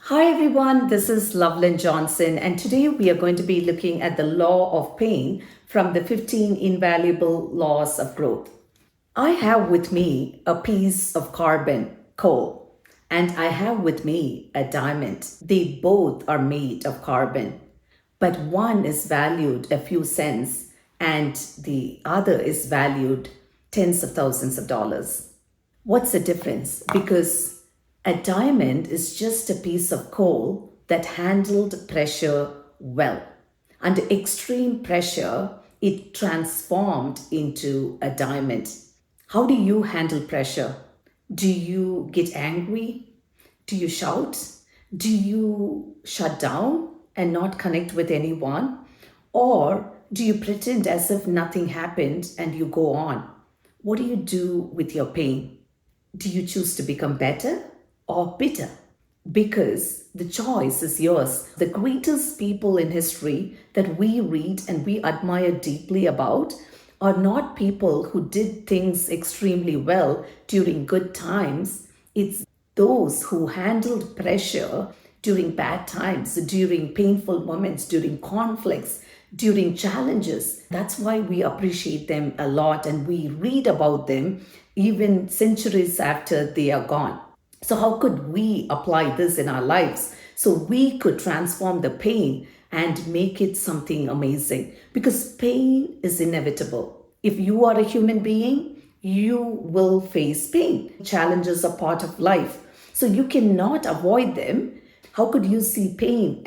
Hi everyone, this is Lovelin Johnson, and today we are going to be looking at the law of pain from the 15 invaluable laws of growth. I have with me a piece of carbon, coal, and I have with me a diamond. They both are made of carbon, but one is valued a few cents and the other is valued tens of thousands of dollars. What's the difference? Because a diamond is just a piece of coal that handled pressure well. Under extreme pressure, it transformed into a diamond. How do you handle pressure? Do you get angry? Do you shout? Do you shut down and not connect with anyone? Or do you pretend as if nothing happened and you go on? What do you do with your pain? Do you choose to become better or bitter? Because the choice is yours. The greatest people in history that we read and we admire deeply about are not people who did things extremely well during good times. It's those who handled pressure during bad times, during painful moments, during conflicts, during challenges. That's why we appreciate them a lot and we read about them even centuries after they are gone. So, how could we apply this in our lives so we could transform the pain and make it something amazing? Because pain is inevitable. If you are a human being, you will face pain. Challenges are part of life. So, you cannot avoid them. How could you see pain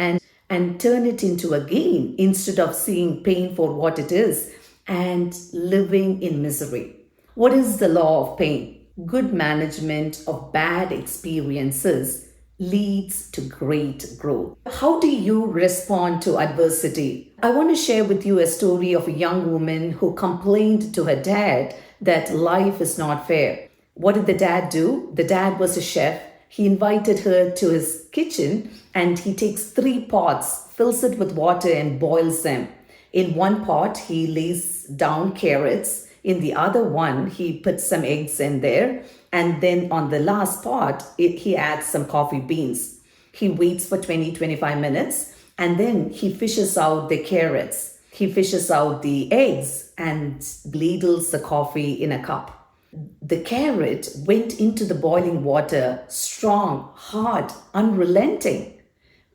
and turn it into a gain instead of seeing pain for what it is and living in misery? What is the law of pain? Good management of bad experiences leads to great growth. How do you respond to adversity? I want to share with you a story of a young woman who complained to her dad that life is not fair. What did the dad do? The dad was a chef. He invited her to his kitchen and he takes 3 pots, fills it with water, and boils them. In one pot, he lays down carrots. In the other one, he puts some eggs in there. And then on the last pot, he adds some coffee beans. He waits for 20-25 minutes and then he fishes out the carrots. He fishes out the eggs and ladles the coffee in a cup. The carrot went into the boiling water, strong, hard, unrelenting.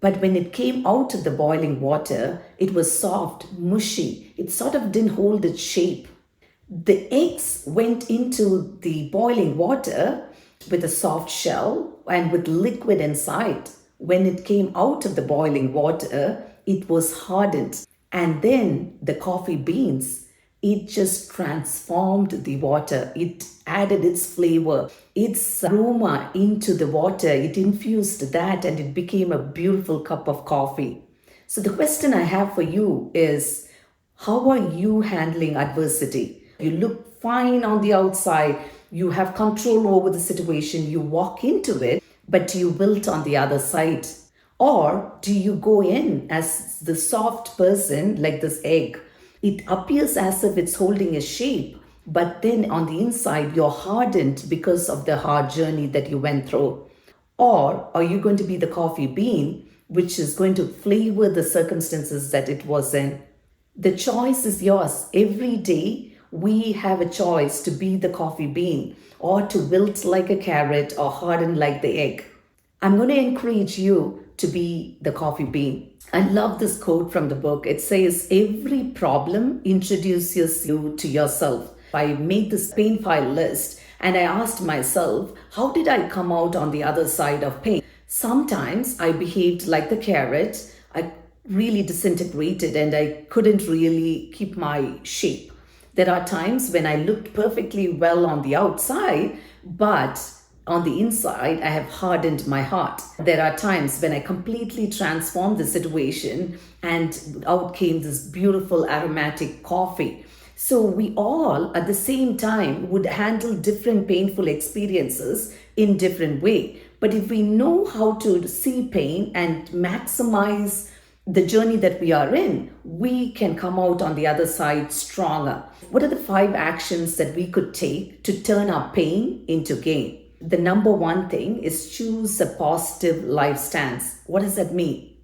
But when it came out of the boiling water, it was soft, mushy. It sort of didn't hold its shape. The eggs went into the boiling water with a soft shell and with liquid inside. When it came out of the boiling water, it was hardened. And then the coffee beans, it just transformed the water. It added its flavor, its aroma into the water. It infused that and it became a beautiful cup of coffee. So the question I have for you is, how are you handling adversity? You look fine on the outside, you have control over the situation, you walk into it, but do you wilt on the other side? Or do you go in as the soft person like this egg? It appears as if it's holding a shape, but then on the inside you're hardened because of the hard journey that you went through. Or are you going to be the coffee bean, which is going to flavor the circumstances that it was in? The choice is yours. Every day, we have a choice to be the coffee bean or to wilt like a carrot or harden like the egg. I'm going to encourage you to be the coffee bean. I love this quote from the book. It says, every problem introduces you to yourself. I made this pain file list and I asked myself, how did I come out on the other side of pain? Sometimes I behaved like the carrot. I really disintegrated and I couldn't really keep my shape. There are times when I looked perfectly well on the outside, but on the inside, I have hardened my heart. There are times when I completely transformed the situation and out came this beautiful aromatic coffee. So we all at the same time would handle different painful experiences in different way. But if we know how to see pain and maximize the journey that we are in, we can come out on the other side stronger. What are the 5 actions that we could take to turn our pain into gain? The number one thing is choose a positive life stance. What does that mean?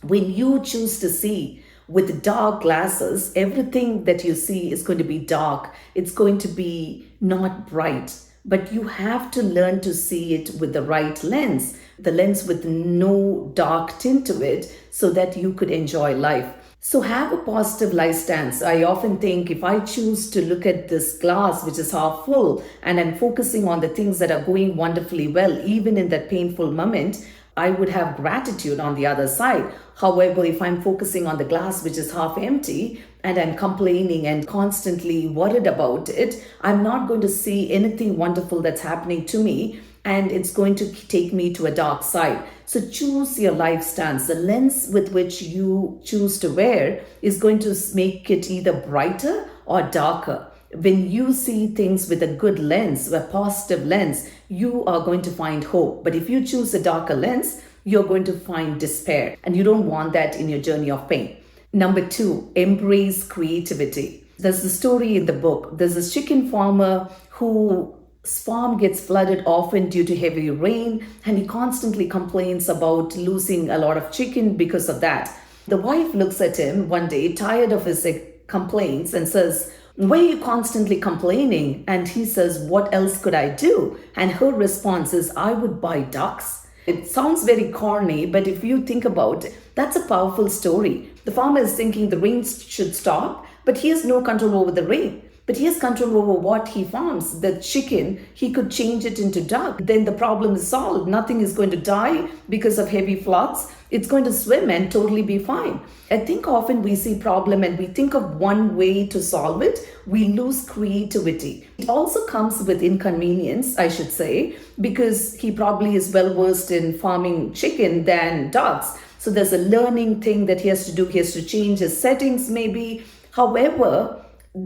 When you choose to see with dark glasses, everything that you see is going to be dark. It's going to be not bright. But you have to learn to see it with the right lens, the lens with no dark tint to it, so that you could enjoy life. So have a positive life stance. I often think if I choose to look at this glass, which is half full, and I'm focusing on the things that are going wonderfully well, even in that painful moment, I would have gratitude on the other side. However, if I'm focusing on the glass which is half empty and I'm complaining and constantly worried about it, I'm not going to see anything wonderful that's happening to me, and it's going to take me to a dark side. So choose your life stance. The lens with which you choose to wear is going to make it either brighter or darker. When you see things with a good lens, a positive lens, you are going to find hope. But if you choose a darker lens, you're going to find despair. And you don't want that in your journey of pain. Number 2, embrace creativity. There's a story in the book. There's a chicken farmer whose farm gets flooded often due to heavy rain, and he constantly complains about losing a lot of chicken because of that. The wife looks at him one day, tired of his complaints, and says, "Why are you constantly complaining?" And he says, "What else could I do?" And her response is, "I would buy ducks." It sounds very corny, but if you think about it, that's a powerful story. The farmer is thinking the rain should stop, but he has no control over the rain. But he has control over what he farms. The chicken, he could change it into duck. Then the problem is solved. Nothing is going to die because of heavy floods. It's going to swim and totally be fine. I think often we see problem and we think of one way to solve it. We lose creativity. It also comes with inconvenience, I should say, because he probably is well versed in farming chicken than ducks. So there's a learning thing that he has to do. He has to change his settings maybe. However,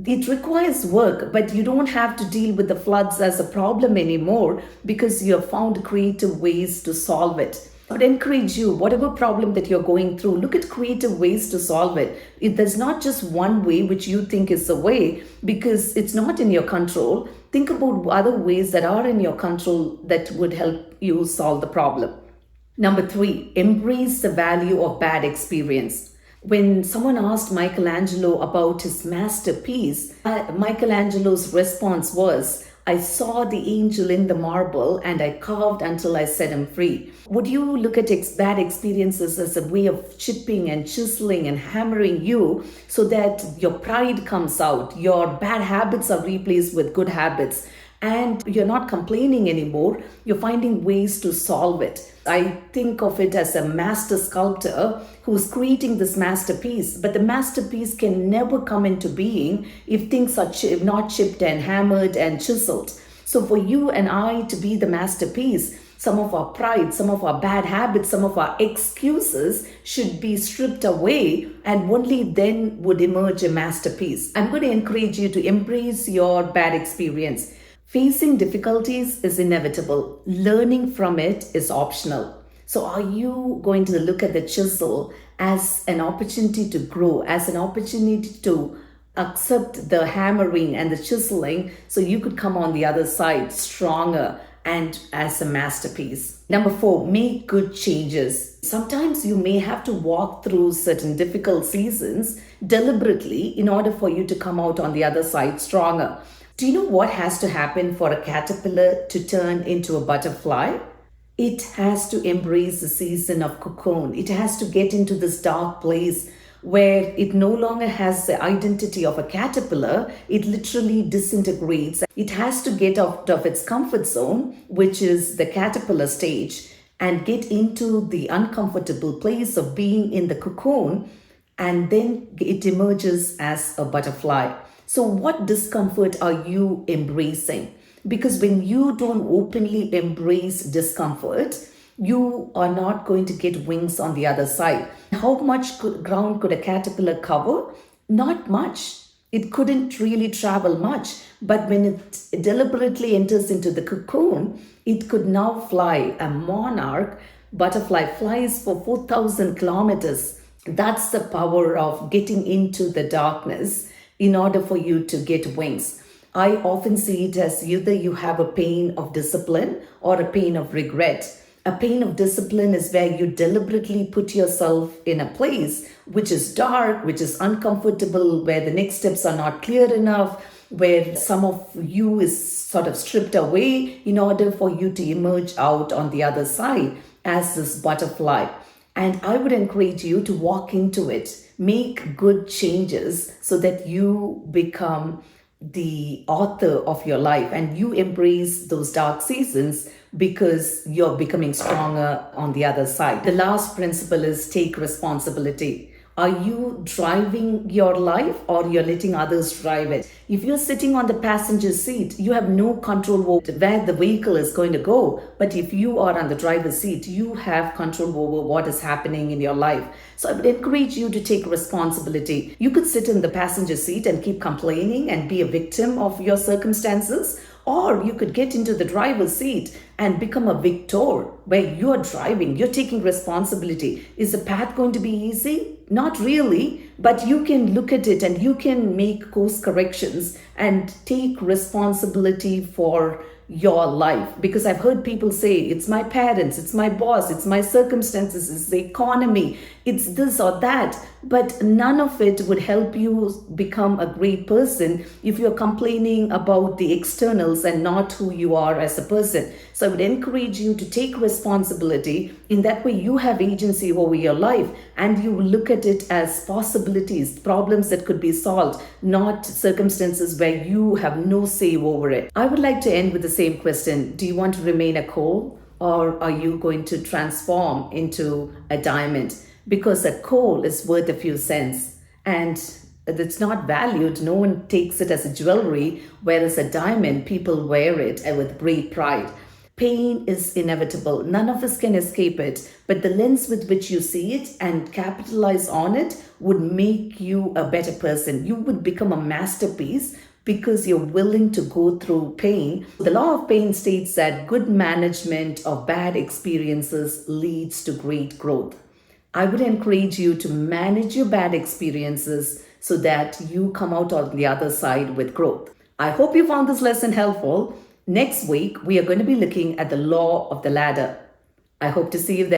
it requires work, but you don't have to deal with the floods as a problem anymore because you have found creative ways to solve it. I would encourage you, whatever problem that you're going through, look at creative ways to solve it. There's not just one way which you think is the way, because it's not in your control. Think about other ways that are in your control that would help you solve the problem. Number 3, embrace the value of bad experience. When someone asked Michelangelo about his masterpiece, Michelangelo's response was, "I saw the angel in the marble and I carved until I set him free." Would you look at bad experiences as a way of chipping and chiseling and hammering you so that your pride comes out, your bad habits are replaced with good habits, and you're not complaining anymore, you're finding ways to solve it? I think of it as a master sculptor who's creating this masterpiece, but the masterpiece can never come into being if things are not chipped and hammered and chiseled. So for you and I to be the masterpiece, some of our pride, some of our bad habits, some of our excuses should be stripped away, and only then would emerge a masterpiece. I'm going to encourage you to embrace your bad experience. Facing difficulties is inevitable. Learning from it is optional. So are you going to look at the chisel as an opportunity to grow, as an opportunity to accept the hammering and the chiseling so you could come on the other side stronger and as a masterpiece? Number 4, make good changes. Sometimes you may have to walk through certain difficult seasons deliberately in order for you to come out on the other side stronger. Do you know what has to happen for a caterpillar to turn into a butterfly? It has to embrace the season of cocoon. It has to get into this dark place where it no longer has the identity of a caterpillar. It literally disintegrates. It has to get out of its comfort zone, which is the caterpillar stage, and get into the uncomfortable place of being in the cocoon, and then it emerges as a butterfly. So what discomfort are you embracing? Because when you don't openly embrace discomfort, you are not going to get wings on the other side. How much ground could a caterpillar cover? Not much. It couldn't really travel much. But when it deliberately enters into the cocoon, it could now fly. A monarch butterfly flies for 4,000 kilometers. That's the power of getting into the darkness in order for you to get wings. I often see it as either you have a pain of discipline or a pain of regret. A pain of discipline is where you deliberately put yourself in a place which is dark, which is uncomfortable, where the next steps are not clear enough, where some of you is sort of stripped away in order for you to emerge out on the other side as this butterfly. And I would encourage you to walk into it, make good changes so that you become the author of your life and you embrace those dark seasons because you're becoming stronger on the other side. The last principle is take responsibility. Are you driving your life or you're letting others drive it? If you're sitting on the passenger seat, you have no control over where the vehicle is going to go. But if you are on the driver's seat, you have control over what is happening in your life. So I would encourage you to take responsibility. You could sit in the passenger seat and keep complaining and be a victim of your circumstances, or you could get into the driver's seat and become a victor where you're driving, you're taking responsibility. Is the path going to be easy? Not really, but you can look at it and you can make course corrections and take responsibility for your life. Because I've heard people say, it's my parents, it's my boss, it's my circumstances, it's the economy, it's this or that. But none of it would help you become a great person if you're complaining about the externals and not who you are as a person. So I would encourage you to take responsibility. In that way, you have agency over your life and you look at it as possibilities, problems that could be solved, not circumstances where you have no say over it. I would like to end with the same question. Do you want to remain a coal or are you going to transform into a diamond? Because a coal is worth a few cents and it's not valued. No one takes it as a jewelry, whereas a diamond, people wear it with great pride. Pain is inevitable. None of us can escape it. But the lens with which you see it and capitalize on it would make you a better person. You would become a masterpiece because you're willing to go through pain. The law of pain states that good management of bad experiences leads to great growth. I would encourage you to manage your bad experiences so that you come out on the other side with growth. I hope you found this lesson helpful. Next week, we are going to be looking at the law of the ladder. I hope to see you there.